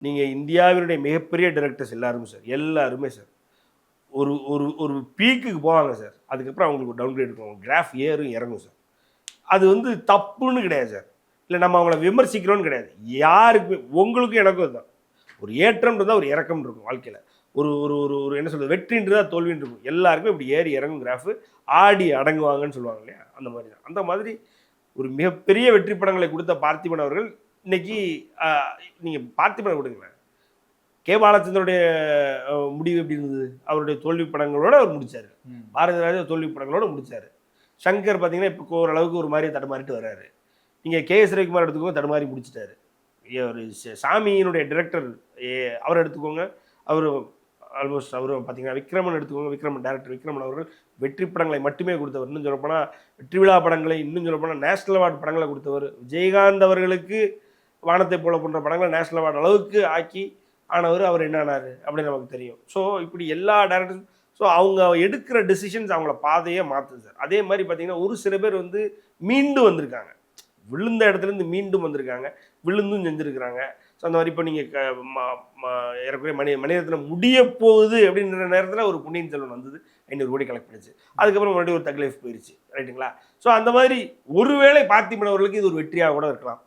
நீங்கள் இந்தியாவினுடைய மிகப்பெரிய டைரக்டர்ஸ் எல்லாருமே சார், எல்லாருமே சார் ஒரு ஒரு ஒரு பீக்குக்கு போவாங்க சார். அதுக்கப்புறம் அவங்களுக்கு ஒரு டவுன்கிரேட் இருக்கும். கிராஃப் ஏறும் இறங்கும் சார். அது வந்து தப்புன்னு கிடையாது சார். இல்லை நம்ம அவங்கள விமர்சிக்கிறோன்னு கிடையாது. யாருக்குமே உங்களுக்கும் எனக்கும் இதுதான். ஒரு ஏற்றம் இருந்தால் ஒரு இறக்கம் இருக்கும் வாழ்க்கையில். ஒரு ஒரு ஒரு ஒரு என்ன சொல்கிறது, வெற்றின்றதா தோல்வின்னு இருக்கும். எல்லாருக்குமே இப்படி ஏறி இறங்கும் கிராஃபு. ஆடி அடங்குவாங்கன்னு சொல்லுவாங்க இல்லையா, அந்த மாதிரி தான். அந்த மாதிரி ஒரு மிகப்பெரிய வெற்றி படங்களை கொடுத்த பார்த்திபன் அவர்கள் இன்னைக்கு நீங்கள் பார்த்திபனை கொடுங்களேன். கே பாலச்சந்தருடைய முடிவு எப்படி இருந்தது? அவருடைய தோல்வி படங்களோட அவர் முடிச்சார். பாரதி ராஜா தோல்வி படங்களோட முடிச்சார். சங்கர் பார்த்தீங்கன்னா இப்போ ஓரளவுக்கு ஒரு மாதிரி தடுமாறிட்டு வர்றாரு. நீங்கள் கே.எஸ். ரவிக்குமார் எடுத்துக்கோங்க, தடுமாறி முடிச்சிட்டாரு. ஒரு சாமியினுடைய டிரெக்டர் அவர் எடுத்துக்கோங்க, அவர் ஆல்மோஸ்ட் அவரும் பார்த்தீங்கன்னா விக்ரமன் எடுத்துக்கோங்க, விக்ரமன் டேரக்டர் விக்ரமன் அவர்கள் வெற்றி படங்களை மட்டுமே கொடுத்தவர். இன்னும் சொல்லப்போனால் வெற்றி விழா படங்களை, இன்னும் சொல்லப்போனால் நேஷனல் அவார்டு படங்களை கொடுத்தவர். விஜயகாந்த் அவர்களுக்கு வானத்தை போல போன்ற படங்களை நேஷனல் அவார்டு அளவுக்கு ஆக்கி ஆனவர். அவர் என்ன ஆனார் அப்படின்னு நமக்கு தெரியும். ஸோ இப்படி எல்லா டேரக்டர்ஸும் ஸோ அவங்க எடுக்கிற டெசிஷன்ஸ் அவங்கள பாதையே மாற்றுது சார். அதே மாதிரி பார்த்தீங்கன்னா ஒரு சில பேர் வந்து மீண்டும் வந்திருக்காங்க, விழுந்த இடத்துலேருந்து மீண்டும் வந்திருக்காங்க, விழுந்தும் செஞ்சுருக்கிறாங்க. ஸோ அந்த மாதிரி இப்போ நீங்கள் ஏறக்குறைய மணிரத்னம் முடிய போகுது அப்படின்ற நேரத்தில் ஒரு பொன்னியின் செல்வன் வந்தது, 500 கோடி கலெக்ட் பண்ணிச்சு. அதுக்கப்புறம் மறுபடியும் ஒரு தக் லைஃப் போயிடுச்சு, ரைட்டுங்களா? ஸோ அந்த மாதிரி ஒருவேளை பார்த்திபன் அவர்களுக்கு இது ஒரு வெற்றியாக கூட இருக்கலாம்.